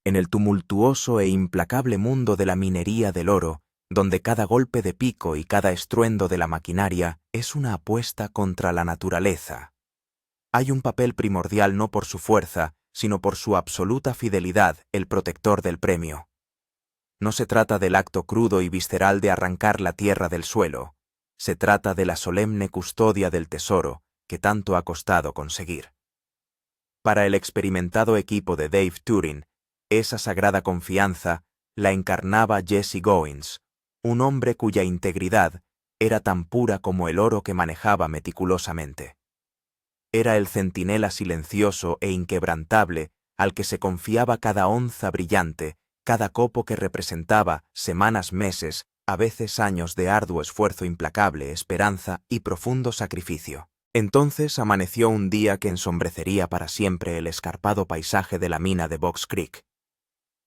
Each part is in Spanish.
en el tumultuoso e implacable mundo de la minería del oro, donde cada golpe de pico y cada estruendo de la maquinaria es una apuesta contra la naturaleza. Hay un papel primordial no por su fuerza, sino por su absoluta fidelidad, el protector del premio. No se trata del acto crudo y visceral de arrancar la tierra del suelo, se trata de la solemne custodia del tesoro que tanto ha costado conseguir. Para el experimentado equipo de Dave Turing, esa sagrada confianza la encarnaba Jesse Goins, un hombre cuya integridad era tan pura como el oro que manejaba meticulosamente. Era el centinela silencioso e inquebrantable al que se confiaba cada onza brillante, cada copo que representaba semanas, meses, a veces años de arduo esfuerzo implacable, esperanza y profundo sacrificio. Entonces amaneció un día que ensombrecería para siempre el escarpado paisaje de la mina de Box Creek.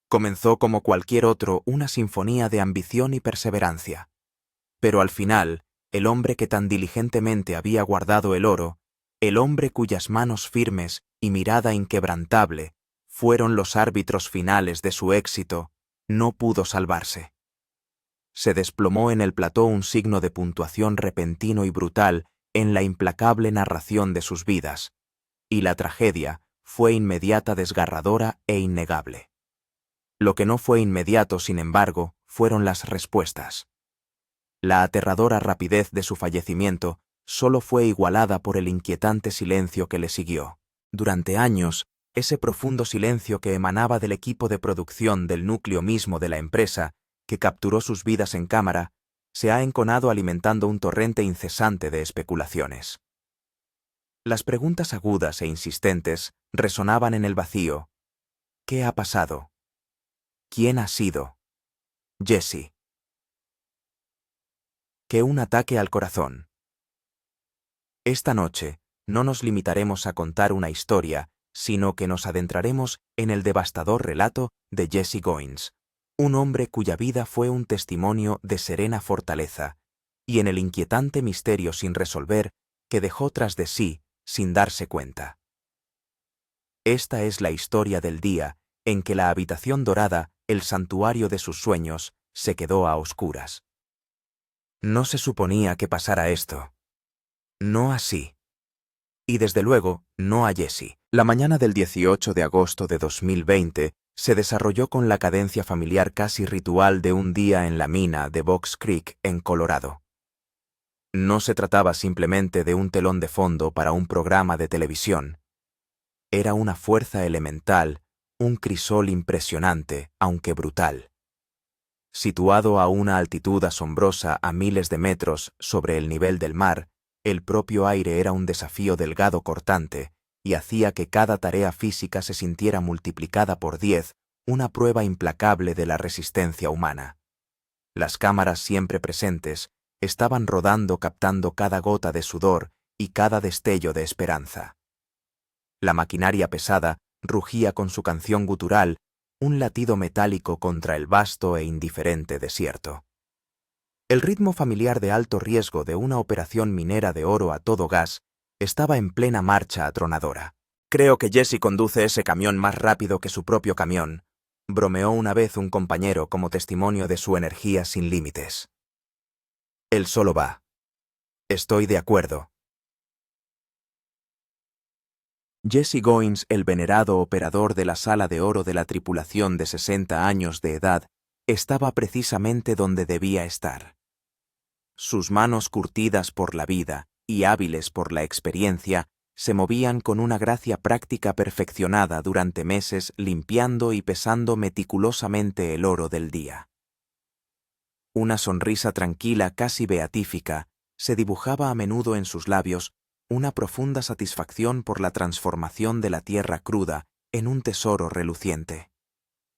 Comenzó como cualquier otro una sinfonía de ambición y perseverancia. Pero al final, el hombre que tan diligentemente había guardado el oro, el hombre cuyas manos firmes y mirada inquebrantable fueron los árbitros finales de su éxito, no pudo salvarse. Se desplomó en el plató un signo de puntuación repentino y brutal en la implacable narración de sus vidas, y la tragedia fue inmediata, desgarradora e innegable. Lo que no fue inmediato, sin embargo, fueron las respuestas. La aterradora rapidez de su fallecimiento solo fue igualada por el inquietante silencio que le siguió. Durante años, ese profundo silencio que emanaba del equipo de producción del núcleo mismo de la empresa, que capturó sus vidas en cámara, se ha enconado alimentando un torrente incesante de especulaciones. Las preguntas agudas e insistentes resonaban en el vacío. ¿Qué ha pasado? ¿Quién ha sido? Jesse. Que un ataque al corazón. Esta noche, no nos limitaremos a contar una historia, sino que nos adentraremos en el devastador relato de Jesse Goins, un hombre cuya vida fue un testimonio de serena fortaleza, y en el inquietante misterio sin resolver que dejó tras de sí sin darse cuenta. Esta es la historia del día en que la habitación dorada, el santuario de sus sueños, se quedó a oscuras. No se suponía que pasara esto. No así. Y desde luego, no a Jesse. La mañana del 18 de agosto de 2020 se desarrolló con la cadencia familiar casi ritual de un día en la mina de Box Creek, en Colorado. No se trataba simplemente de un telón de fondo para un programa de televisión. Era una fuerza elemental, un crisol impresionante, aunque brutal. Situado a una altitud asombrosa a miles de metros sobre el nivel del mar, el propio aire era un desafío delgado cortante y hacía que cada tarea física se sintiera multiplicada por 10, una prueba implacable de la resistencia humana. Las cámaras siempre presentes estaban rodando captando cada gota de sudor y cada destello de esperanza. La maquinaria pesada rugía con su canción gutural, un latido metálico contra el vasto e indiferente desierto. El ritmo familiar de alto riesgo de una operación minera de oro a todo gas estaba en plena marcha atronadora. «Creo que Jesse conduce ese camión más rápido que su propio camión», bromeó una vez un compañero como testimonio de su energía sin límites. «Él solo va». «Estoy de acuerdo». Jesse Goins, el venerado operador de la sala de oro de la tripulación de 60 años de edad, estaba precisamente donde debía estar. Sus manos curtidas por la vida y hábiles por la experiencia se movían con una gracia práctica perfeccionada durante meses limpiando y pesando meticulosamente el oro del día. Una sonrisa tranquila, casi beatífica, se dibujaba a menudo en sus labios, una profunda satisfacción por la transformación de la tierra cruda en un tesoro reluciente.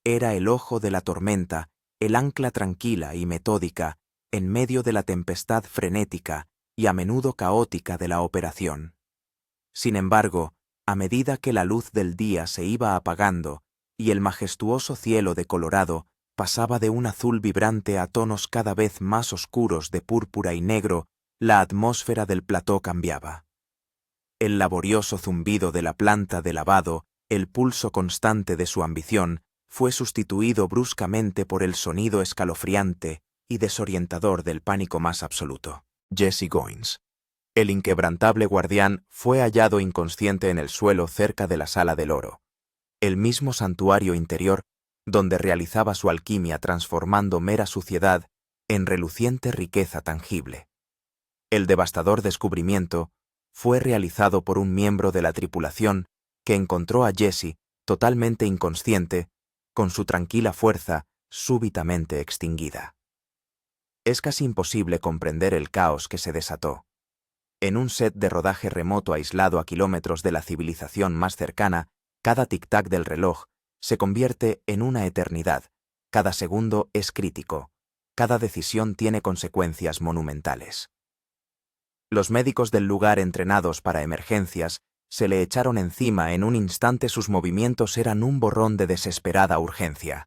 Era el ojo de la tormenta, el ancla tranquila y metódica en medio de la tempestad frenética y a menudo caótica de la operación. Sin embargo, a medida que la luz del día se iba apagando y el majestuoso cielo de Colorado pasaba de un azul vibrante a tonos cada vez más oscuros de púrpura y negro, la atmósfera del plató cambiaba. El laborioso zumbido de la planta de lavado, el pulso constante de su ambición, fue sustituido bruscamente por el sonido escalofriante y desorientador del pánico más absoluto. Jesse Goins, el inquebrantable guardián, fue hallado inconsciente en el suelo cerca de la Sala del Oro, el mismo santuario interior donde realizaba su alquimia transformando mera suciedad en reluciente riqueza tangible. El devastador descubrimiento fue realizado por un miembro de la tripulación que encontró a Jesse totalmente inconsciente, con su tranquila fuerza súbitamente extinguida. Es casi imposible comprender el caos que se desató. En un set de rodaje remoto aislado a kilómetros de la civilización más cercana, cada tic-tac del reloj se convierte en una eternidad, cada segundo es crítico, cada decisión tiene consecuencias monumentales. Los médicos del lugar entrenados para emergencias se le echaron encima en un instante. Sus movimientos eran un borrón de desesperada urgencia.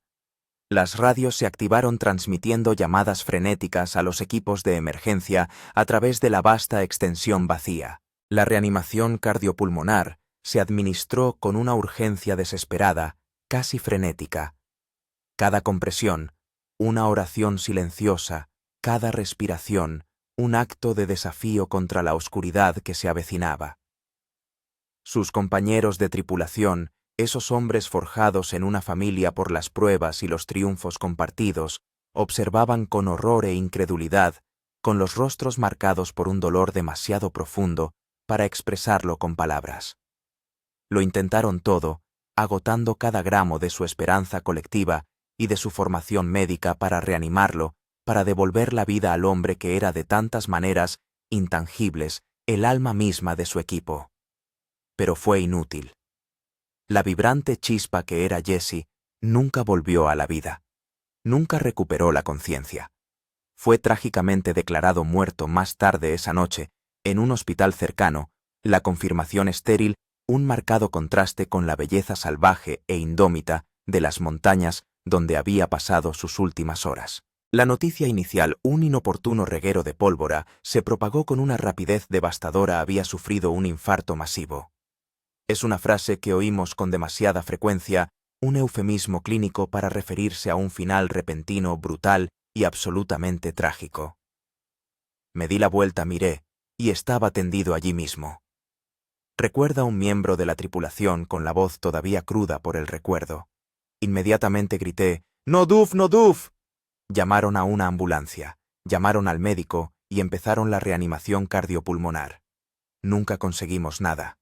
Las radios se activaron transmitiendo llamadas frenéticas a los equipos de emergencia a través de la vasta extensión vacía. La reanimación cardiopulmonar se administró con una urgencia desesperada, casi frenética. Cada compresión, una oración silenciosa, cada respiración, un acto de desafío contra la oscuridad que se avecinaba. Sus compañeros de tripulación, esos hombres forjados en una familia por las pruebas y los triunfos compartidos, observaban con horror e incredulidad, con los rostros marcados por un dolor demasiado profundo para expresarlo con palabras. Lo intentaron todo, agotando cada gramo de su esperanza colectiva y de su formación médica para reanimarlo, para devolver la vida al hombre que era de tantas maneras intangibles, el alma misma de su equipo. Pero fue inútil. La vibrante chispa que era Jesse nunca volvió a la vida. Nunca recuperó la conciencia. Fue trágicamente declarado muerto más tarde esa noche, en un hospital cercano, la confirmación estéril, un marcado contraste con la belleza salvaje e indómita de las montañas donde había pasado sus últimas horas. La noticia inicial, un inoportuno reguero de pólvora, se propagó con una rapidez devastadora. Había sufrido un infarto masivo. Es una frase que oímos con demasiada frecuencia, un eufemismo clínico para referirse a un final repentino, brutal y absolutamente trágico. Me di la vuelta, miré, y estaba tendido allí mismo. Recuerda un miembro de la tripulación con la voz todavía cruda por el recuerdo. Inmediatamente grité, «¡No, Duff, no, Duff!». Llamaron a una ambulancia, llamaron al médico y empezaron la reanimación cardiopulmonar. Nunca conseguimos nada.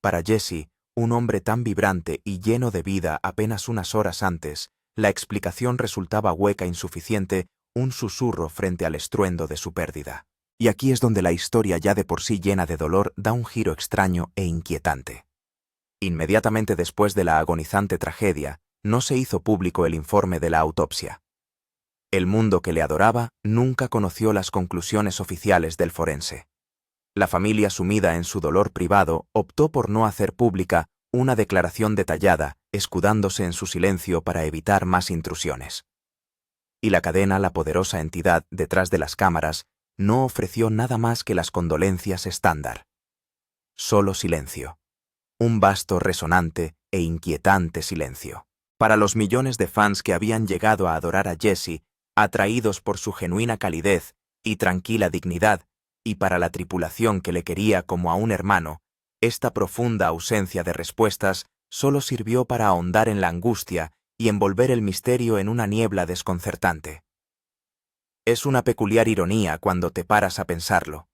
Para Jesse, un hombre tan vibrante y lleno de vida apenas unas horas antes, la explicación resultaba hueca, insuficiente, un susurro frente al estruendo de su pérdida. Y aquí es donde la historia, ya de por sí llena de dolor, da un giro extraño e inquietante. Inmediatamente después de la agonizante tragedia, no se hizo público el informe de la autopsia. El mundo que le adoraba nunca conoció las conclusiones oficiales del forense. La familia, sumida en su dolor privado, optó por no hacer pública una declaración detallada, escudándose en su silencio para evitar más intrusiones. Y la cadena, la poderosa entidad detrás de las cámaras, no ofreció nada más que las condolencias estándar. Solo silencio. Un vasto, resonante e inquietante silencio. Para los millones de fans que habían llegado a adorar a Jesse, atraídos por su genuina calidez y tranquila dignidad, y para la tripulación que le quería como a un hermano, esta profunda ausencia de respuestas solo sirvió para ahondar en la angustia y envolver el misterio en una niebla desconcertante. Es una peculiar ironía cuando te paras a pensarlo.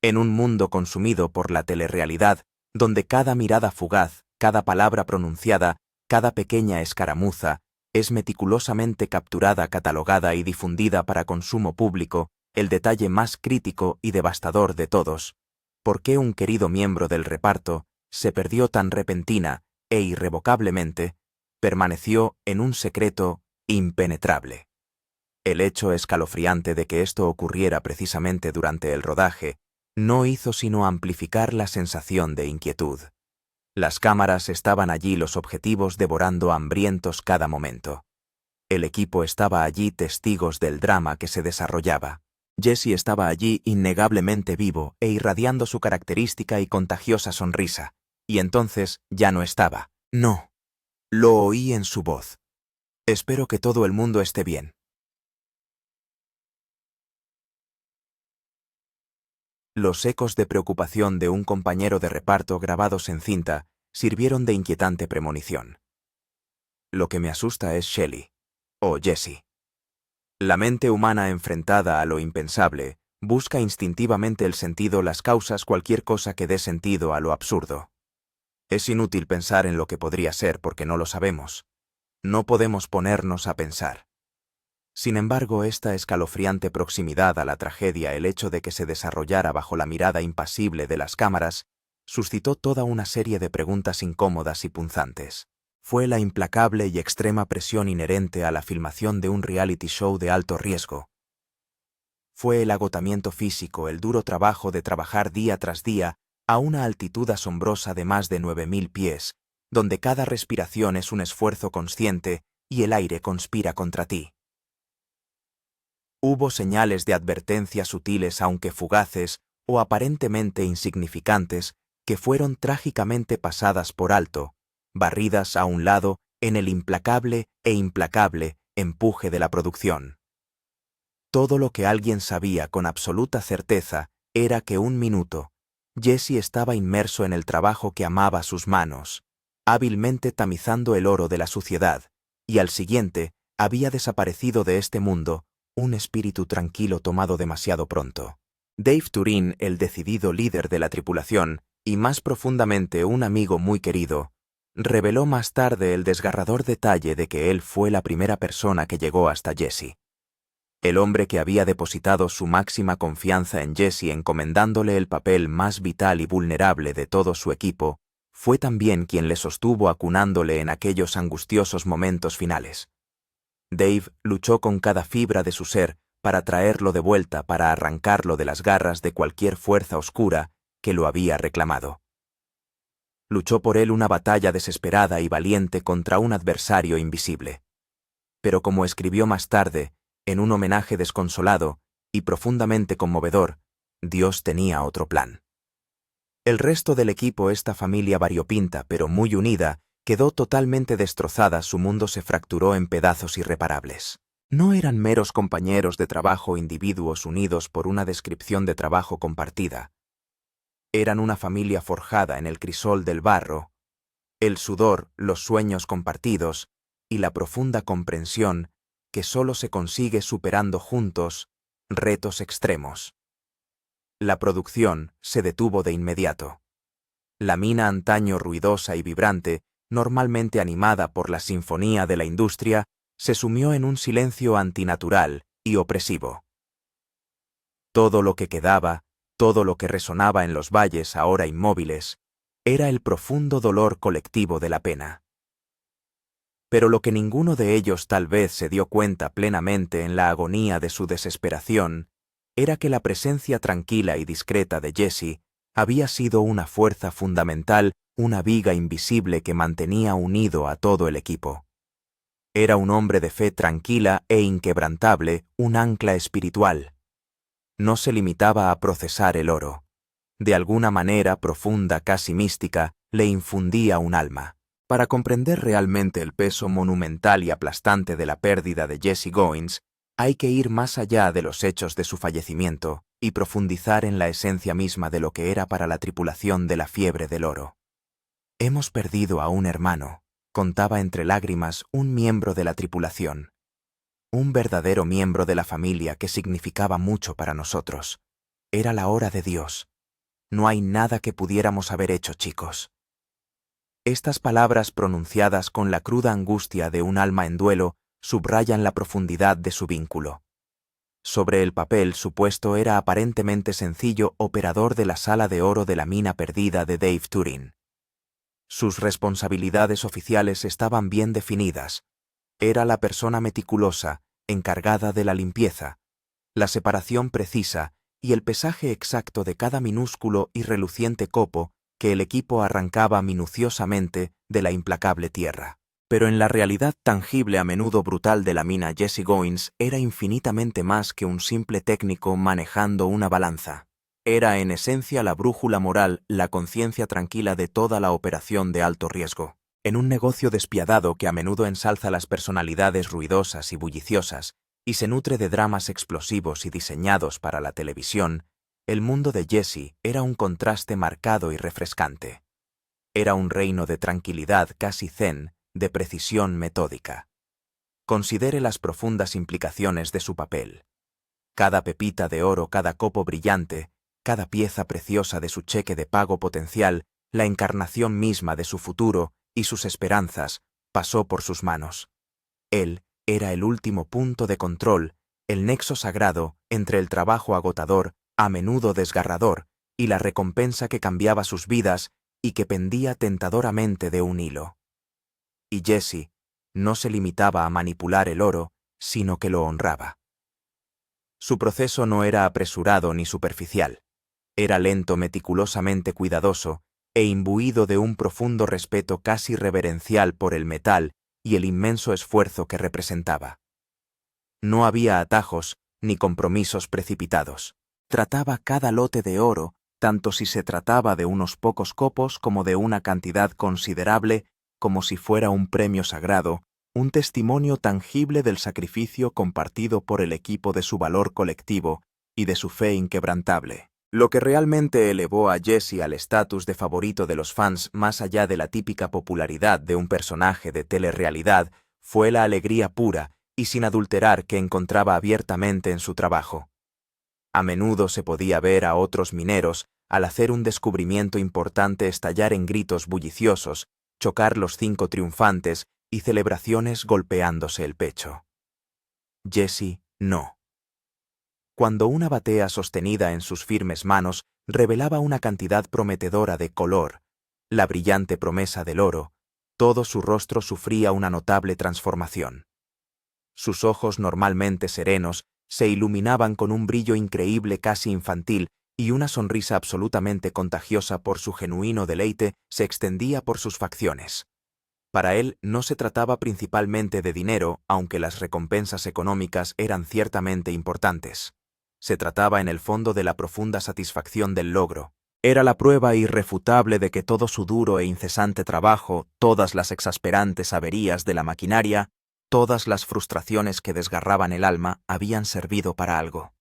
En un mundo consumido por la telerrealidad, donde cada mirada fugaz, cada palabra pronunciada, cada pequeña escaramuza, es meticulosamente capturada, catalogada y difundida para consumo público, el detalle más crítico y devastador de todos. ¿Por qué un querido miembro del reparto se perdió tan repentina e irrevocablemente? Permaneció en un secreto impenetrable. El hecho escalofriante de que esto ocurriera precisamente durante el rodaje no hizo sino amplificar la sensación de inquietud. Las cámaras estaban allí, los objetivos devorando hambrientos cada momento. El equipo estaba allí, testigos del drama que se desarrollaba. Jesse estaba allí, innegablemente vivo e irradiando su característica y contagiosa sonrisa. Y entonces ya no estaba. No. Lo oí en su voz. Espero que todo el mundo esté bien. Los ecos de preocupación de un compañero de reparto grabados en cinta sirvieron de inquietante premonición. Lo que me asusta es Shelley, o Jessie. La mente humana enfrentada a lo impensable busca instintivamente el sentido, las causas, cualquier cosa que dé sentido a lo absurdo. Es inútil pensar en lo que podría ser porque no lo sabemos. No podemos ponernos a pensar. Sin embargo, esta escalofriante proximidad a la tragedia, el hecho de que se desarrollara bajo la mirada impasible de las cámaras, suscitó toda una serie de preguntas incómodas y punzantes. Fue la implacable y extrema presión inherente a la filmación de un reality show de alto riesgo. Fue el agotamiento físico, el duro trabajo de trabajar día tras día a una altitud asombrosa de más de 9000 pies, donde cada respiración es un esfuerzo consciente y el aire conspira contra ti. Hubo señales de advertencia sutiles, aunque fugaces o aparentemente insignificantes, que fueron trágicamente pasadas por alto, barridas a un lado en el implacable e implacable empuje de la producción. Todo lo que alguien sabía con absoluta certeza era que un minuto, Jessie estaba inmerso en el trabajo que amaba sus manos, hábilmente tamizando el oro de la suciedad, y al siguiente había desaparecido de este mundo un espíritu tranquilo tomado demasiado pronto. Dave Turin, el decidido líder de la tripulación, y más profundamente un amigo muy querido, reveló más tarde el desgarrador detalle de que él fue la primera persona que llegó hasta Jessie. El hombre que había depositado su máxima confianza en Jessie encomendándole el papel más vital y vulnerable de todo su equipo, fue también quien le sostuvo acunándole en aquellos angustiosos momentos finales. Dave luchó con cada fibra de su ser para traerlo de vuelta, para arrancarlo de las garras de cualquier fuerza oscura que lo había reclamado. Luchó por él una batalla desesperada y valiente contra un adversario invisible. Pero como escribió más tarde, en un homenaje desconsolado y profundamente conmovedor, Dios tenía otro plan. El resto del equipo, esta familia variopinta pero muy unida, quedó totalmente destrozada, su mundo se fracturó en pedazos irreparables. No eran meros compañeros de trabajo, individuos unidos por una descripción de trabajo compartida. Eran una familia forjada en el crisol del barro, el sudor, los sueños compartidos y la profunda comprensión que solo se consigue superando juntos retos extremos. La producción se detuvo de inmediato. La mina, antaño ruidosa y vibrante, normalmente animada por la sinfonía de la industria, se sumió en un silencio antinatural y opresivo. Todo lo que quedaba, todo lo que resonaba en los valles ahora inmóviles, era el profundo dolor colectivo de la pena. Pero lo que ninguno de ellos tal vez se dio cuenta plenamente en la agonía de su desesperación, era que la presencia tranquila y discreta de Jessie había sido una fuerza fundamental, una viga invisible que mantenía unido a todo el equipo. Era un hombre de fe tranquila e inquebrantable, un ancla espiritual. No se limitaba a procesar el oro. De alguna manera profunda, casi mística, le infundía un alma. Para comprender realmente el peso monumental y aplastante de la pérdida de Jessie Goins, hay que ir más allá de los hechos de su fallecimiento y profundizar en la esencia misma de lo que era para la tripulación de la Fiebre del Oro. Hemos perdido a un hermano, contaba entre lágrimas un miembro de la tripulación. Un verdadero miembro de la familia que significaba mucho para nosotros. Era la hora de Dios. No hay nada que pudiéramos haber hecho, chicos. Estas palabras, pronunciadas con la cruda angustia de un alma en duelo, subrayan la profundidad de su vínculo. Sobre el papel, su puesto era aparentemente sencillo, operador de la sala de oro de la mina perdida de Dave Turin. Sus responsabilidades oficiales estaban bien definidas. Era la persona meticulosa, encargada de la limpieza, la separación precisa y el pesaje exacto de cada minúsculo y reluciente copo que el equipo arrancaba minuciosamente de la implacable tierra. Pero en la realidad tangible, a menudo brutal, de la mina, Jessie Goins era infinitamente más que un simple técnico manejando una balanza. Era en esencia la brújula moral, la conciencia tranquila de toda la operación de alto riesgo. En un negocio despiadado que a menudo ensalza las personalidades ruidosas y bulliciosas y se nutre de dramas explosivos y diseñados para la televisión, el mundo de Jesse era un contraste marcado y refrescante. Era un reino de tranquilidad casi zen, de precisión metódica. Considere las profundas implicaciones de su papel. Cada pepita de oro, cada copo brillante, cada pieza preciosa de su cheque de pago potencial, la encarnación misma de su futuro y sus esperanzas, pasó por sus manos. Él era el último punto de control, el nexo sagrado entre el trabajo agotador, a menudo desgarrador, y la recompensa que cambiaba sus vidas y que pendía tentadoramente de un hilo. Y Jesse no se limitaba a manipular el oro, sino que lo honraba. Su proceso no era apresurado ni superficial. Era lento, meticulosamente cuidadoso, e imbuido de un profundo respeto casi reverencial por el metal y el inmenso esfuerzo que representaba. No había atajos ni compromisos precipitados. Trataba cada lote de oro, tanto si se trataba de unos pocos copos como de una cantidad considerable, como si fuera un premio sagrado, un testimonio tangible del sacrificio compartido por el equipo de su valor colectivo y de su fe inquebrantable. Lo que realmente elevó a Jesse al estatus de favorito de los fans más allá de la típica popularidad de un personaje de telerrealidad fue la alegría pura y sin adulterar que encontraba abiertamente en su trabajo. A menudo se podía ver a otros mineros, al hacer un descubrimiento importante, estallar en gritos bulliciosos, chocar los 5 triunfantes y celebraciones golpeándose el pecho. Jesse no. Cuando una batea sostenida en sus firmes manos revelaba una cantidad prometedora de color, la brillante promesa del oro, todo su rostro sufría una notable transformación. Sus ojos normalmente serenos se iluminaban con un brillo increíble casi infantil y una sonrisa absolutamente contagiosa por su genuino deleite se extendía por sus facciones. Para él no se trataba principalmente de dinero, aunque las recompensas económicas eran ciertamente importantes. Se trataba en el fondo de la profunda satisfacción del logro. Era la prueba irrefutable de que todo su duro e incesante trabajo, todas las exasperantes averías de la maquinaria, todas las frustraciones que desgarraban el alma habían servido para algo.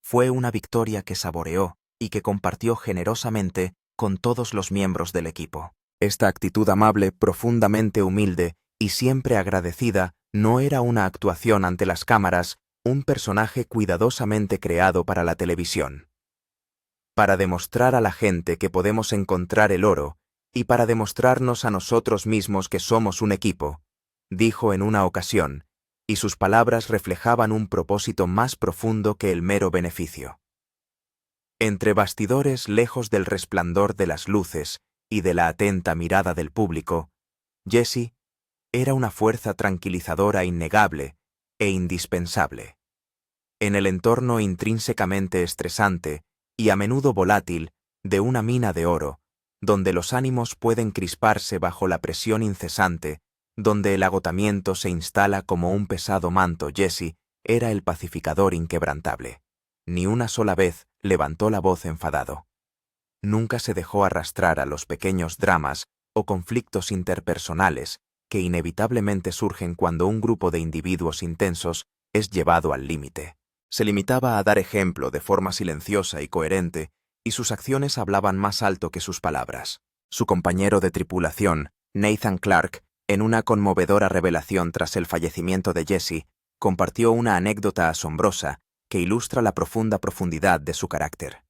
Fue una victoria que saboreó y que compartió generosamente con todos los miembros del equipo. Esta actitud amable, profundamente humilde y siempre agradecida no era una actuación ante las cámaras, un personaje cuidadosamente creado para la televisión. Para demostrar a la gente que podemos encontrar el oro y para demostrarnos a nosotros mismos que somos un equipo, dijo en una ocasión, y sus palabras reflejaban un propósito más profundo que el mero beneficio. Entre bastidores, lejos del resplandor de las luces y de la atenta mirada del público, Jesse era una fuerza tranquilizadora innegable e indispensable. En el entorno intrínsecamente estresante y a menudo volátil de una mina de oro, donde los ánimos pueden crisparse bajo la presión incesante, donde el agotamiento se instala como un pesado manto, Jesse era el pacificador inquebrantable. Ni una sola vez levantó la voz enfadado. Nunca se dejó arrastrar a los pequeños dramas o conflictos interpersonales que inevitablemente surgen cuando un grupo de individuos intensos es llevado al límite. Se limitaba a dar ejemplo de forma silenciosa y coherente, y sus acciones hablaban más alto que sus palabras. Su compañero de tripulación, Nathan Clark, en una conmovedora revelación tras el fallecimiento de Jesse, compartió una anécdota asombrosa que ilustra la profundidad de su carácter.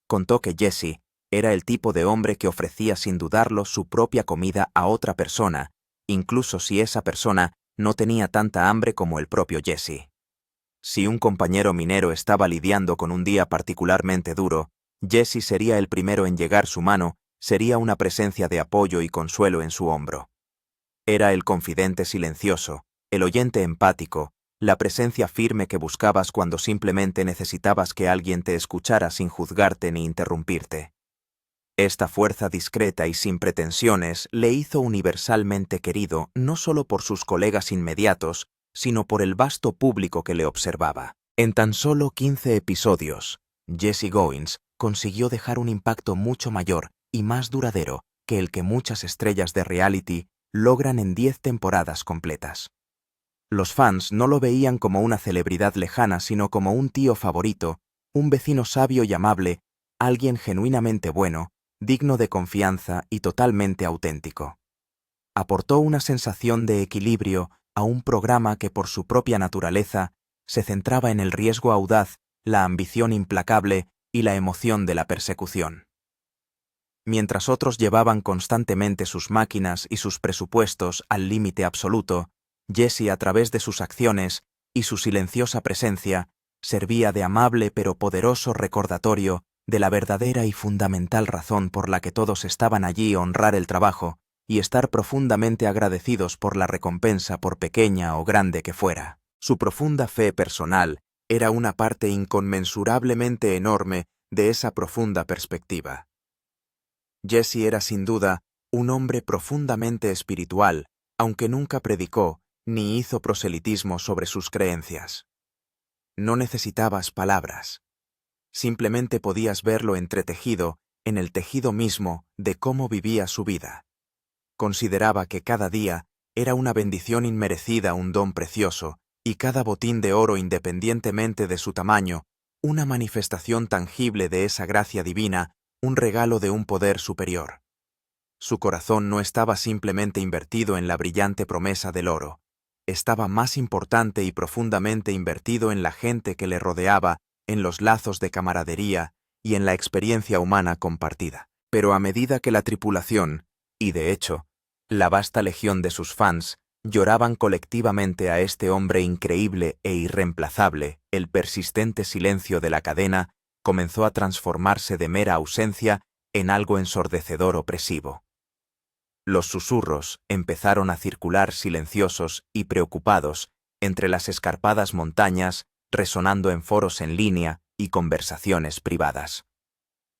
Contó que Jesse era el tipo de hombre que ofrecía sin dudarlo su propia comida a otra persona, incluso si esa persona no tenía tanta hambre como el propio Jesse. Si un compañero minero estaba lidiando con un día particularmente duro, Jesse sería el primero en llegar su mano, sería una presencia de apoyo y consuelo en su hombro. Era el confidente silencioso, el oyente empático, la presencia firme que buscabas cuando simplemente necesitabas que alguien te escuchara sin juzgarte ni interrumpirte. Esta fuerza discreta y sin pretensiones le hizo universalmente querido no solo por sus colegas inmediatos, sino por el vasto público que le observaba. En tan solo 15 episodios, Jesse Goins consiguió dejar un impacto mucho mayor y más duradero que el que muchas estrellas de reality logran en 10 temporadas completas. Los fans no lo veían como una celebridad lejana, sino como un tío favorito, un vecino sabio y amable, alguien genuinamente bueno, digno de confianza y totalmente auténtico. Aportó una sensación de equilibrio a un programa que por su propia naturaleza se centraba en el riesgo audaz, la ambición implacable y la emoción de la persecución. Mientras otros llevaban constantemente sus máquinas y sus presupuestos al límite absoluto, Jesse, a través de sus acciones y su silenciosa presencia, servía de amable pero poderoso recordatorio de la verdadera y fundamental razón por la que todos estaban allí: honrar el trabajo y estar profundamente agradecidos por la recompensa, por pequeña o grande que fuera. Su profunda fe personal era una parte inconmensurablemente enorme de esa profunda perspectiva. Jesse era sin duda un hombre profundamente espiritual, aunque nunca predicó ni hizo proselitismo sobre sus creencias. No necesitabas palabras. Simplemente podías verlo entretejido en el tejido mismo de cómo vivía su vida. Consideraba que cada día era una bendición inmerecida, un don precioso, y cada botín de oro, independientemente de su tamaño, una manifestación tangible de esa gracia divina, un regalo de un poder superior. Su corazón no estaba simplemente invertido en la brillante promesa del oro, estaba más importante y profundamente invertido en la gente que le rodeaba, en los lazos de camaradería y en la experiencia humana compartida. Pero a medida que la tripulación, y de hecho, la vasta legión de sus fans, lloraban colectivamente a este hombre increíble e irreemplazable, el persistente silencio de la cadena comenzó a transformarse de mera ausencia en algo ensordecedor opresivo. Los susurros empezaron a circular silenciosos y preocupados entre las escarpadas montañas, resonando en foros en línea y conversaciones privadas.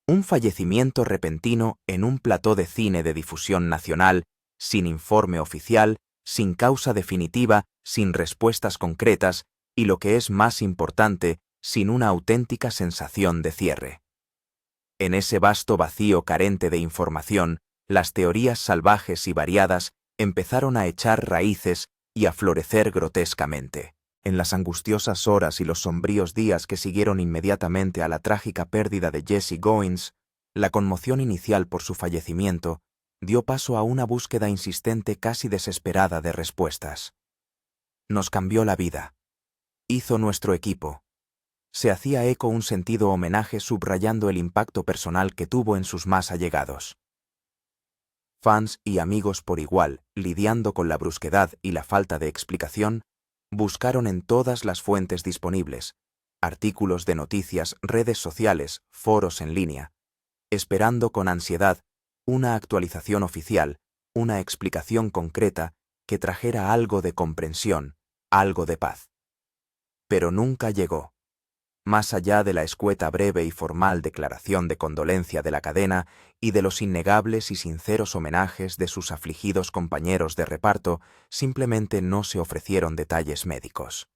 Un fallecimiento repentino en un plató de cine de difusión nacional, sin informe oficial, sin causa definitiva, sin respuestas concretas y, lo que es más importante, sin una auténtica sensación de cierre. En ese vasto vacío carente de información, las teorías salvajes y variadas empezaron a echar raíces y a florecer grotescamente. En las angustiosas horas y los sombríos días que siguieron inmediatamente a la trágica pérdida de Jesse Goins, la conmoción inicial por su fallecimiento dio paso a una búsqueda insistente, casi desesperada, de respuestas. Nos cambió la vida. Hizo nuestro equipo. Se hacía eco un sentido homenaje subrayando el impacto personal que tuvo en sus más allegados. Fans y amigos por igual, lidiando con la brusquedad y la falta de explicación, buscaron en todas las fuentes disponibles, artículos de noticias, redes sociales, foros en línea, esperando con ansiedad una actualización oficial, una explicación concreta que trajera algo de comprensión, algo de paz. Pero nunca llegó. Más allá de la escueta, breve y formal declaración de condolencia de la cadena y de los innegables y sinceros homenajes de sus afligidos compañeros de reparto, simplemente no se ofrecieron detalles médicos.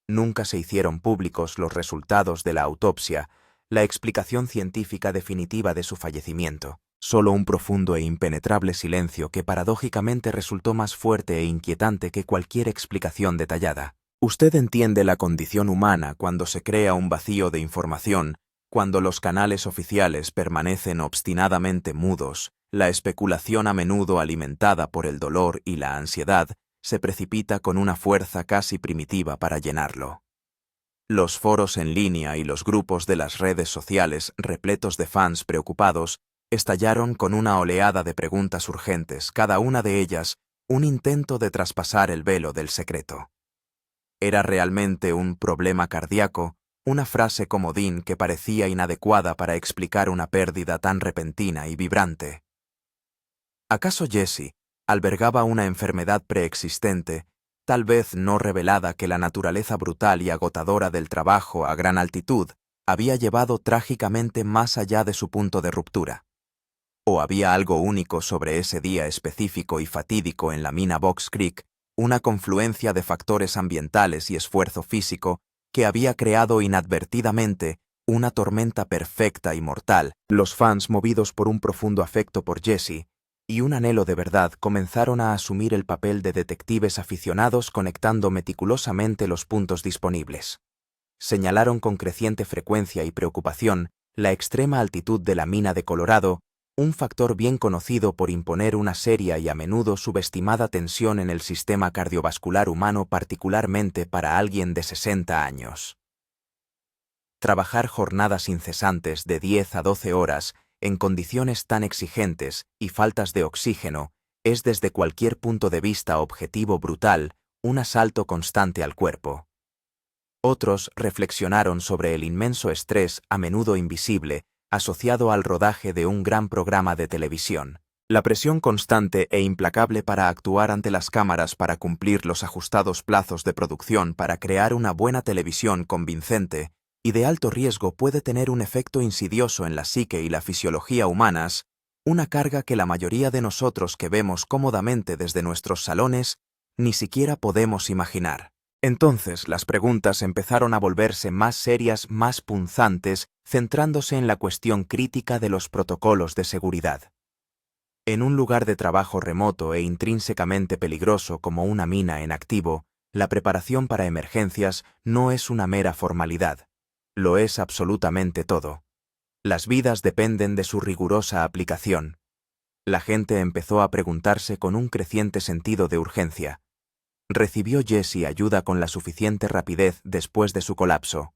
Nunca se hicieron públicos los resultados de la autopsia, la explicación científica definitiva de su fallecimiento. Solo un profundo e impenetrable silencio que paradójicamente resultó más fuerte e inquietante que cualquier explicación detallada. Usted entiende la condición humana cuando se crea un vacío de información, cuando los canales oficiales permanecen obstinadamente mudos, la especulación, a menudo alimentada por el dolor y la ansiedad, se precipita con una fuerza casi primitiva para llenarlo. Los foros en línea y los grupos de las redes sociales, repletos de fans preocupados, estallaron con una oleada de preguntas urgentes, cada una de ellas un intento de traspasar el velo del secreto. ¿Era realmente un problema cardíaco? Una frase comodín que parecía inadecuada para explicar una pérdida tan repentina y vibrante. ¿Acaso Jesse albergaba una enfermedad preexistente, tal vez no revelada, que la naturaleza brutal y agotadora del trabajo a gran altitud había llevado trágicamente más allá de su punto de ruptura? ¿O había algo único sobre ese día específico y fatídico en la mina Box Creek, una confluencia de factores ambientales y esfuerzo físico que había creado inadvertidamente una tormenta perfecta y mortal? Los fans, movidos por un profundo afecto por Jesse, y un anhelo de verdad comenzaron a asumir el papel de detectives aficionados conectando meticulosamente los puntos disponibles. Señalaron con creciente frecuencia y preocupación la extrema altitud de la mina de Colorado, un factor bien conocido por imponer una seria y a menudo subestimada tensión en el sistema cardiovascular humano, particularmente para alguien de 60 años. Trabajar jornadas incesantes de 10 a 12 horas en condiciones tan exigentes y faltas de oxígeno es desde cualquier punto de vista objetivo brutal, un asalto constante al cuerpo. Otros reflexionaron sobre el inmenso estrés, a menudo invisible, asociado al rodaje de un gran programa de televisión. La presión constante e implacable para actuar ante las cámaras para cumplir los ajustados plazos de producción para crear una buena televisión convincente y de alto riesgo puede tener un efecto insidioso en la psique y la fisiología humanas, una carga que la mayoría de nosotros que vemos cómodamente desde nuestros salones ni siquiera podemos imaginar. Entonces las preguntas empezaron a volverse más serias, más punzantes, centrándose en la cuestión crítica de los protocolos de seguridad. En un lugar de trabajo remoto e intrínsecamente peligroso como una mina en activo, la preparación para emergencias no es una mera formalidad. Lo es absolutamente todo. Las vidas dependen de su rigurosa aplicación. La gente empezó a preguntarse con un creciente sentido de urgencia. ¿Recibió Jesse ayuda con la suficiente rapidez después de su colapso?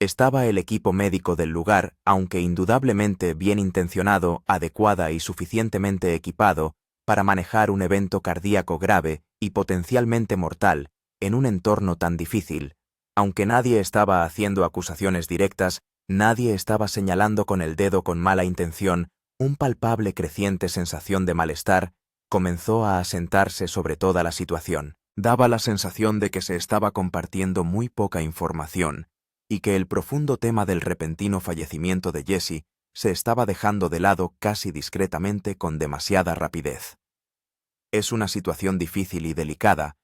Estaba el equipo médico del lugar, aunque indudablemente bien intencionado, adecuada y suficientemente equipado para manejar un evento cardíaco grave y potencialmente mortal en un entorno tan difícil. Aunque nadie estaba haciendo acusaciones directas, nadie estaba señalando con el dedo con mala intención, un palpable creciente sensación de malestar comenzó a asentarse sobre toda la situación. Daba la sensación de que se estaba compartiendo muy poca información y que el profundo tema del repentino fallecimiento de Jesse se estaba dejando de lado casi discretamente con demasiada rapidez. Es una situación difícil y delicada,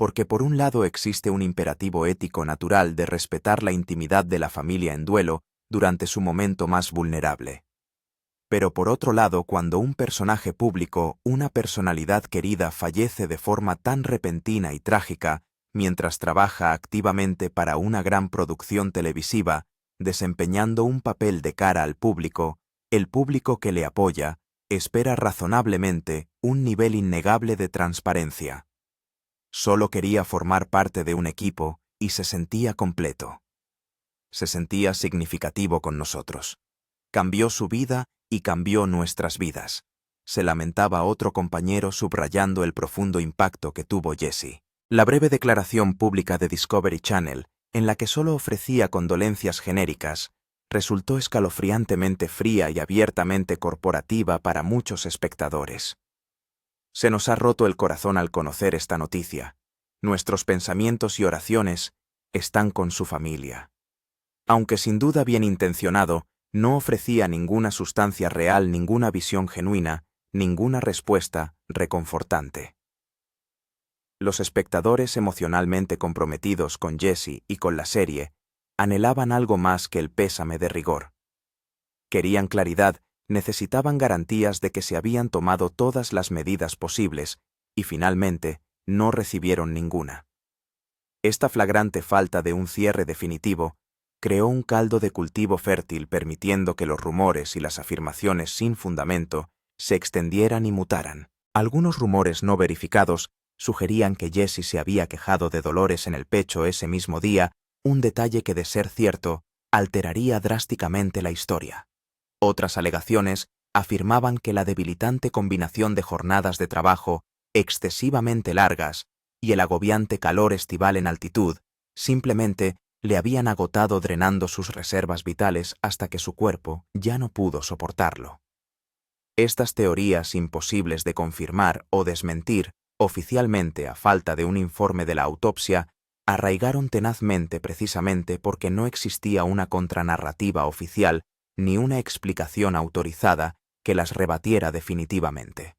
porque por un lado existe un imperativo ético natural de respetar la intimidad de la familia en duelo durante su momento más vulnerable. Pero por otro lado, cuando un personaje público, una personalidad querida fallece de forma tan repentina y trágica, mientras trabaja activamente para una gran producción televisiva, desempeñando un papel de cara al público, el público que le apoya, espera razonablemente un nivel innegable de transparencia. Solo quería formar parte de un equipo y se sentía completo. Se sentía significativo con nosotros. Cambió su vida y cambió nuestras vidas. Se lamentaba otro compañero subrayando el profundo impacto que tuvo Jesse. La breve declaración pública de Discovery Channel, en la que solo ofrecía condolencias genéricas, resultó escalofriantemente fría y abiertamente corporativa para muchos espectadores. Se nos ha roto el corazón al conocer esta noticia. Nuestros pensamientos y oraciones están con su familia. Aunque sin duda bien intencionado, no ofrecía ninguna sustancia real, ninguna visión genuina, ninguna respuesta reconfortante. Los espectadores emocionalmente comprometidos con Jesse y con la serie anhelaban algo más que el pésame de rigor. Querían claridad, necesitaban garantías de que se habían tomado todas las medidas posibles y finalmente no recibieron ninguna. Esta flagrante falta de un cierre definitivo creó un caldo de cultivo fértil permitiendo que los rumores y las afirmaciones sin fundamento se extendieran y mutaran. Algunos rumores no verificados sugerían que Jesse se había quejado de dolores en el pecho ese mismo día, un detalle que, de ser cierto, alteraría drásticamente la historia. Otras alegaciones afirmaban que la debilitante combinación de jornadas de trabajo excesivamente largas y el agobiante calor estival en altitud simplemente le habían agotado, drenando sus reservas vitales hasta que su cuerpo ya no pudo soportarlo. Estas teorías, imposibles de confirmar o desmentir oficialmente a falta de un informe de la autopsia, arraigaron tenazmente precisamente porque no existía una contranarrativa oficial ni una explicación autorizada que las rebatiera definitivamente.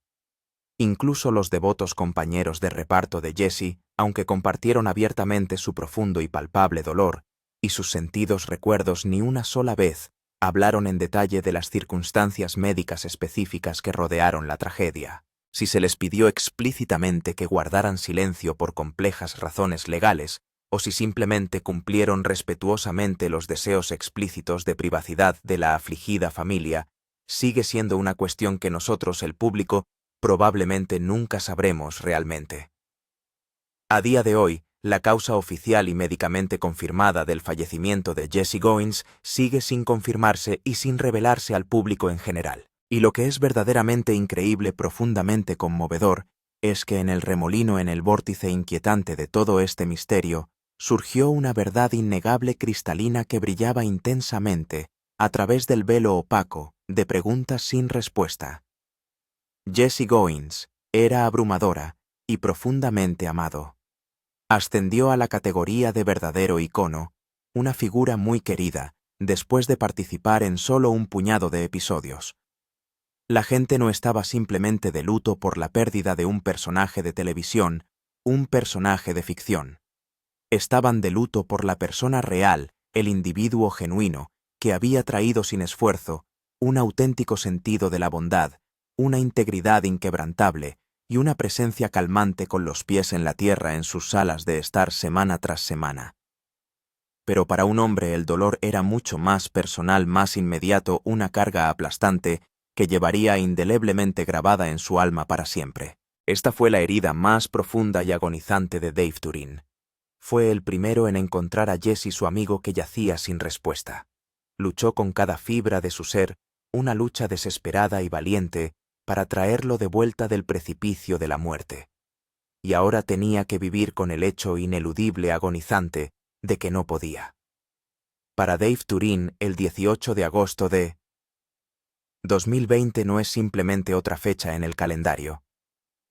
Incluso los devotos compañeros de reparto de Jesse, aunque compartieron abiertamente su profundo y palpable dolor y sus sentidos recuerdos, ni una sola vez Hablaron en detalle de las circunstancias médicas específicas que rodearon la tragedia. Si se les pidió explícitamente que guardaran silencio por complejas razones legales, o si simplemente cumplieron respetuosamente los deseos explícitos de privacidad de la afligida familia, sigue siendo una cuestión que nosotros, el público, probablemente nunca sabremos realmente. A día de hoy, la causa oficial y médicamente confirmada del fallecimiento de Jesse Goins sigue sin confirmarse y sin revelarse al público en general. Y lo que es verdaderamente increíble, profundamente conmovedor, es que en el remolino, en el vórtice inquietante de todo este misterio, surgió una verdad innegable cristalina que brillaba intensamente a través del velo opaco de preguntas sin respuesta. Jesse Goins era abrumadora y profundamente amado. Ascendió a la categoría de verdadero icono, una figura muy querida, después de participar en solo un puñado de episodios. La gente no estaba simplemente de luto por la pérdida de un personaje de televisión, un personaje de ficción. Estaban de luto por la persona real, el individuo genuino, que había traído sin esfuerzo un auténtico sentido de la bondad, una integridad inquebrantable y una presencia calmante con los pies en la tierra en sus salas de estar semana tras semana. Pero para un hombre el dolor era mucho más personal, más inmediato, una carga aplastante que llevaría indeleblemente grabada en su alma para siempre. Esta fue la herida más profunda y agonizante de Dave Turin. Fue el primero en encontrar a Jesse, su amigo, que yacía sin respuesta. Luchó con cada fibra de su ser, una lucha desesperada y valiente, para traerlo de vuelta del precipicio de la muerte. Y ahora tenía que vivir con el hecho ineludible, agonizante, de que no podía. Para Dave Turin, el 18 de agosto de 2020 no es simplemente otra fecha en el calendario.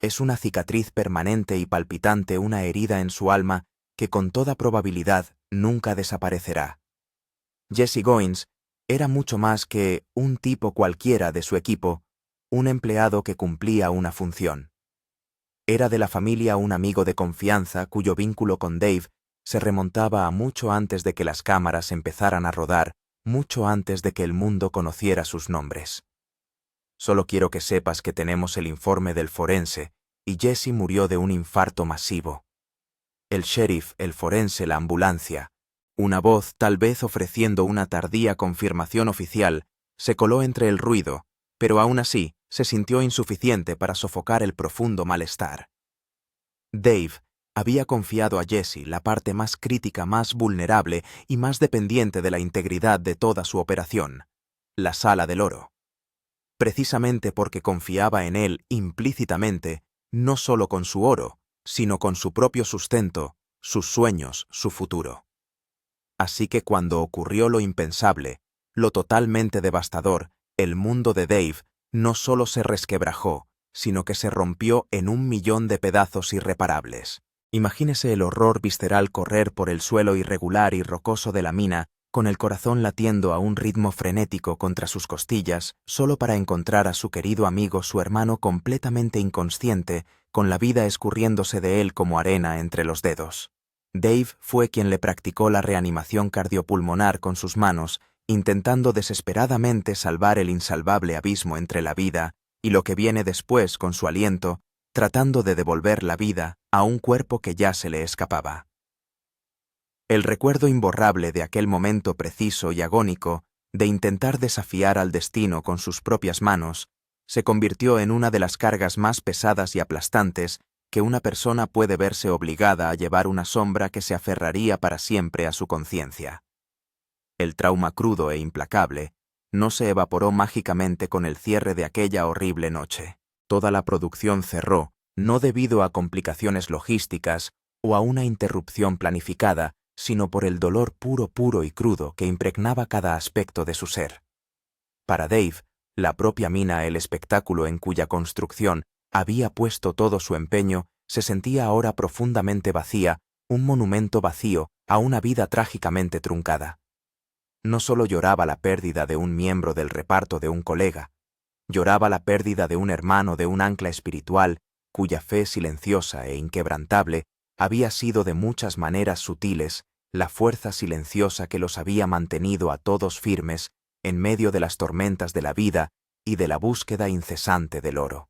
Es una cicatriz permanente y palpitante, una herida en su alma que con toda probabilidad nunca desaparecerá. Jesse Goins era mucho más que un tipo cualquiera de su equipo, un empleado que cumplía una función. Era de la familia un amigo de confianza cuyo vínculo con Dave se remontaba a mucho antes de que las cámaras empezaran a rodar, mucho antes de que el mundo conociera sus nombres. Solo quiero que sepas que tenemos el informe del forense, y Jesse murió de un infarto masivo. El sheriff, el forense, la ambulancia, una voz tal vez ofreciendo una tardía confirmación oficial, se coló entre el ruido, pero aún así se sintió insuficiente para sofocar el profundo malestar. Dave había confiado a Jesse la parte más crítica, más vulnerable y más dependiente de la integridad de toda su operación, la Sala del Oro. Precisamente porque confiaba en él implícitamente, no solo con su oro, sino con su propio sustento, sus sueños, su futuro. Así que cuando ocurrió lo impensable, lo totalmente devastador, el mundo de Dave no solo se resquebrajó, sino que se rompió en 1.000.000 de pedazos irreparables. Imagínese el horror visceral correr por el suelo irregular y rocoso de la mina, con el corazón latiendo a un ritmo frenético contra sus costillas, solo para encontrar a su querido amigo, su hermano, completamente inconsciente, con la vida escurriéndose de él como arena entre los dedos. Dave fue quien le practicó la reanimación cardiopulmonar con sus manos, intentando desesperadamente salvar el insalvable abismo entre la vida y lo que viene después con su aliento, tratando de devolver la vida a un cuerpo que ya se le escapaba. El recuerdo imborrable de aquel momento preciso y agónico de intentar desafiar al destino con sus propias manos se convirtió en una de las cargas más pesadas y aplastantes que una persona puede verse obligada a llevar, una sombra que se aferraría para siempre a su conciencia. El trauma crudo e implacable no se evaporó mágicamente con el cierre de aquella horrible noche. Toda la producción cerró, no debido a complicaciones logísticas o a una interrupción planificada, sino por el dolor puro y crudo que impregnaba cada aspecto de su ser. Para Dave, la propia mina, el espectáculo en cuya construcción había puesto todo su empeño, se sentía ahora profundamente vacía, un monumento vacío a una vida trágicamente truncada. No solo lloraba la pérdida de un miembro del reparto, de un colega, lloraba la pérdida de un hermano, de un ancla espiritual, cuya fe silenciosa e inquebrantable había sido de muchas maneras sutiles la fuerza silenciosa que los había mantenido a todos firmes en medio de las tormentas de la vida y de la búsqueda incesante del oro.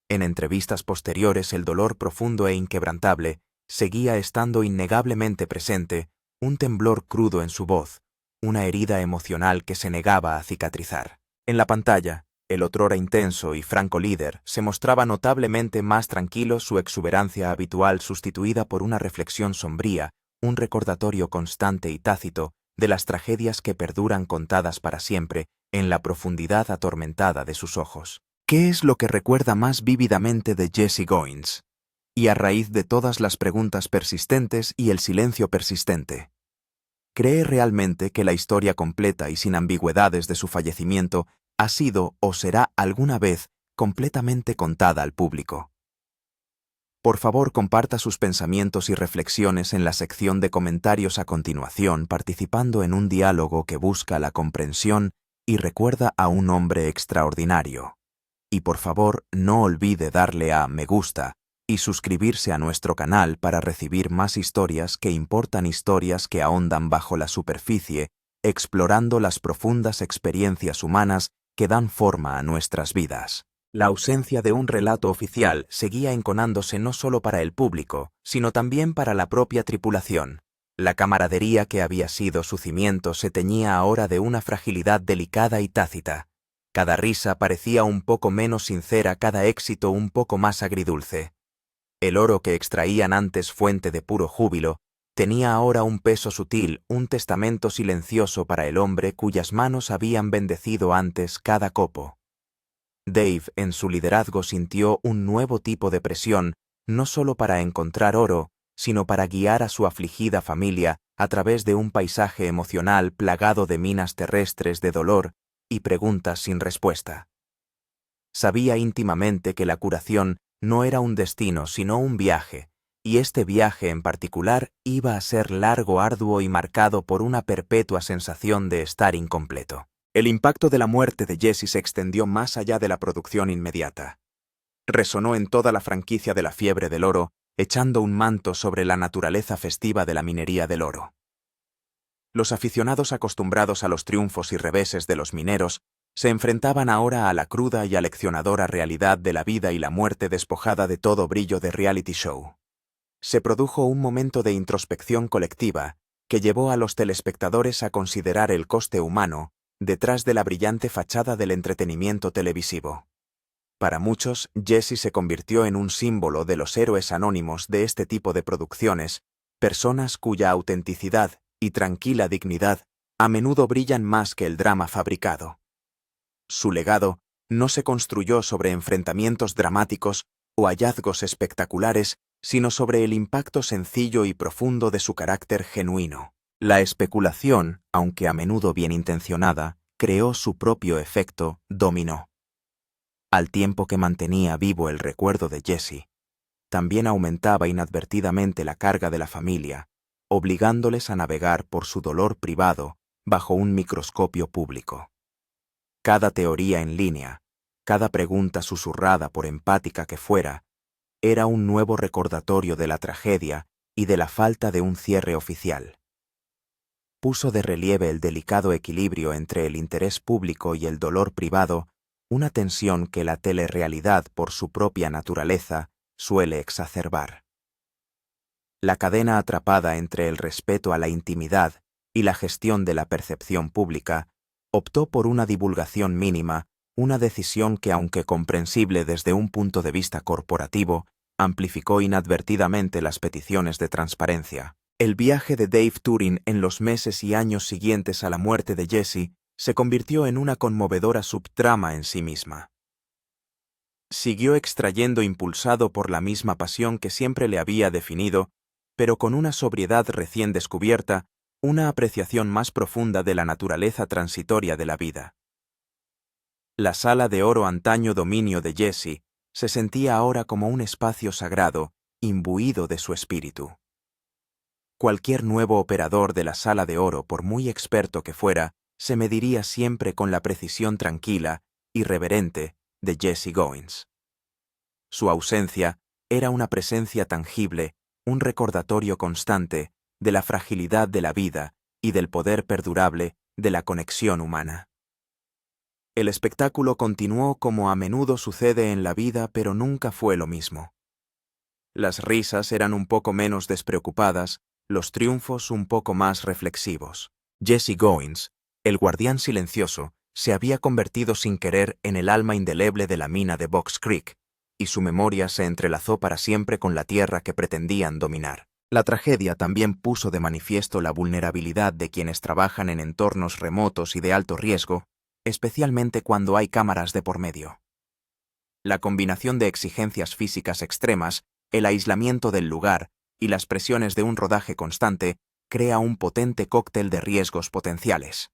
En entrevistas posteriores, el dolor profundo e inquebrantable seguía estando innegablemente presente, un temblor crudo en su voz, una herida emocional que se negaba a cicatrizar. En la pantalla, el otrora intenso y franco líder se mostraba notablemente más tranquilo, su exuberancia habitual sustituida por una reflexión sombría, un recordatorio constante y tácito de las tragedias que perduran contadas para siempre en la profundidad atormentada de sus ojos. ¿Qué es lo que recuerda más vívidamente de Jesse Goins? Y a raíz de todas las preguntas persistentes y el silencio persistente, ¿cree realmente que la historia completa y sin ambigüedades de su fallecimiento ha sido o será alguna vez completamente contada al público? Por favor, comparta sus pensamientos y reflexiones en la sección de comentarios a continuación, participando en un diálogo que busca la comprensión y recuerda a un hombre extraordinario. Y por favor, no olvide darle a me gusta y suscribirse a nuestro canal para recibir más historias que importan, historias que ahondan bajo la superficie, explorando las profundas experiencias humanas que dan forma a nuestras vidas. La ausencia de un relato oficial seguía enconándose no solo para el público, sino también para la propia tripulación. La camaradería que había sido su cimiento se teñía ahora de una fragilidad delicada y tácita. Cada risa parecía un poco menos sincera, cada éxito un poco más agridulce. El oro que extraían antes fuente de puro júbilo, tenía ahora un peso sutil, un testamento silencioso para el hombre cuyas manos habían bendecido antes cada copo. Dave, en su liderazgo, sintió un nuevo tipo de presión, no solo para encontrar oro, sino para guiar a su afligida familia a través de un paisaje emocional plagado de minas terrestres de dolor y preguntas sin respuesta. Sabía íntimamente que la curación no era un destino, sino un viaje, y este viaje en particular iba a ser largo, arduo y marcado por una perpetua sensación de estar incompleto. El impacto de la muerte de Jesse se extendió más allá de la producción inmediata. Resonó en toda la franquicia de la fiebre del oro, echando un manto sobre la naturaleza festiva de la minería del oro. Los aficionados acostumbrados a los triunfos y reveses de los mineros se enfrentaban ahora a la cruda y aleccionadora realidad de la vida y la muerte despojada de todo brillo de reality show. Se produjo un momento de introspección colectiva que llevó a los telespectadores a considerar el coste humano detrás de la brillante fachada del entretenimiento televisivo. Para muchos, Jesse se convirtió en un símbolo de los héroes anónimos de este tipo de producciones, personas cuya autenticidad y tranquila dignidad a menudo brillan más que el drama fabricado. Su legado no se construyó sobre enfrentamientos dramáticos o hallazgos espectaculares, sino sobre el impacto sencillo y profundo de su carácter genuino. La especulación, aunque a menudo bien intencionada, creó su propio efecto dominó. Al tiempo que mantenía vivo el recuerdo de Jesse, también aumentaba inadvertidamente la carga de la familia, obligándoles a navegar por su dolor privado bajo un microscopio público. Cada teoría en línea, cada pregunta susurrada por empática que fuera, era un nuevo recordatorio de la tragedia y de la falta de un cierre oficial. Puso de relieve el delicado equilibrio entre el interés público y el dolor privado, una tensión que la telerrealidad por su propia naturaleza suele exacerbar. La cadena atrapada entre el respeto a la intimidad y la gestión de la percepción pública optó por una divulgación mínima, una decisión que, aunque comprensible desde un punto de vista corporativo, amplificó inadvertidamente las peticiones de transparencia. El viaje de Dave Turing en los meses y años siguientes a la muerte de Jesse se convirtió en una conmovedora subtrama en sí misma. Siguió extrayendo impulsado por la misma pasión que siempre le había definido, pero con una sobriedad recién descubierta, una apreciación más profunda de la naturaleza transitoria de la vida. La sala de oro, antaño dominio de Jesse, se sentía ahora como un espacio sagrado, imbuido de su espíritu. Cualquier nuevo operador de la sala de oro, por muy experto que fuera, se mediría siempre con la precisión tranquila, irreverente, de Jesse Goins. Su ausencia era una presencia tangible, un recordatorio constante de la fragilidad de la vida y del poder perdurable de la conexión humana. El espectáculo continuó como a menudo sucede en la vida, pero nunca fue lo mismo. Las risas eran un poco menos despreocupadas, los triunfos un poco más reflexivos. Jesse Goins, el guardián silencioso, se había convertido sin querer en el alma indeleble de la mina de Box Creek, y su memoria se entrelazó para siempre con la tierra que pretendían dominar. La tragedia también puso de manifiesto la vulnerabilidad de quienes trabajan en entornos remotos y de alto riesgo, especialmente cuando hay cámaras de por medio. La combinación de exigencias físicas extremas, el aislamiento del lugar y las presiones de un rodaje constante crea un potente cóctel de riesgos potenciales.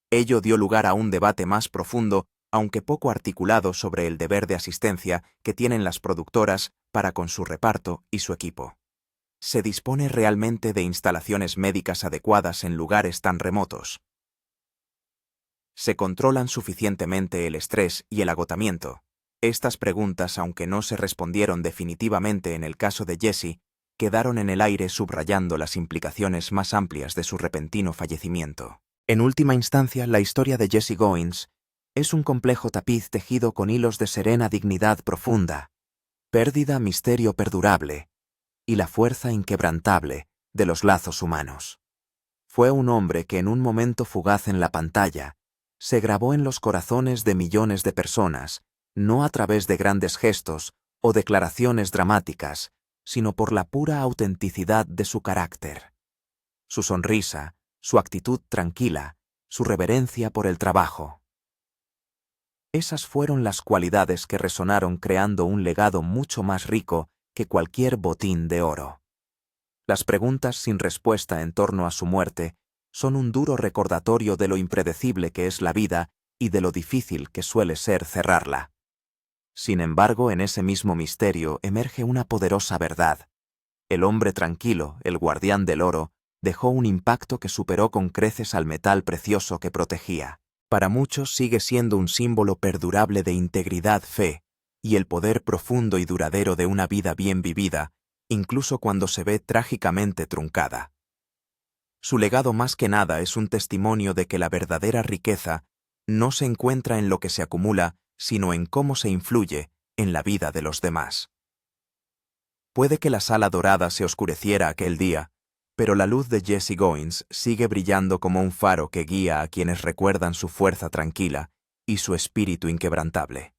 Ello dio lugar a un debate más profundo, aunque poco articulado, sobre el deber de asistencia que tienen las productoras para con su reparto y su equipo. ¿Se dispone realmente de instalaciones médicas adecuadas en lugares tan remotos? ¿Se controlan suficientemente el estrés y el agotamiento? Estas preguntas, aunque no se respondieron definitivamente en el caso de Jesse, quedaron en el aire subrayando las implicaciones más amplias de su repentino fallecimiento. En última instancia, la historia de Jesse Goins es un complejo tapiz tejido con hilos de serena dignidad profunda, pérdida, misterio perdurable y la fuerza inquebrantable de los lazos humanos. Fue un hombre que en un momento fugaz en la pantalla se grabó en los corazones de millones de personas, no a través de grandes gestos o declaraciones dramáticas, sino por la pura autenticidad de su carácter. Su sonrisa, su actitud tranquila, su reverencia por el trabajo. Esas fueron las cualidades que resonaron, creando un legado mucho más rico que cualquier botín de oro. Las preguntas sin respuesta en torno a su muerte son un duro recordatorio de lo impredecible que es la vida y de lo difícil que suele ser cerrarla. Sin embargo, en ese mismo misterio emerge una poderosa verdad. El hombre tranquilo, el guardián del oro, dejó un impacto que superó con creces al metal precioso que protegía. Para muchos sigue siendo un símbolo perdurable de integridad, fe y el poder profundo y duradero de una vida bien vivida, incluso cuando se ve trágicamente truncada. Su legado más que nada es un testimonio de que la verdadera riqueza no se encuentra en lo que se acumula, sino en cómo se influye en la vida de los demás. Puede que la sala dorada se oscureciera aquel día, pero la luz de Jesse Goins sigue brillando como un faro que guía a quienes recuerdan su fuerza tranquila y su espíritu inquebrantable.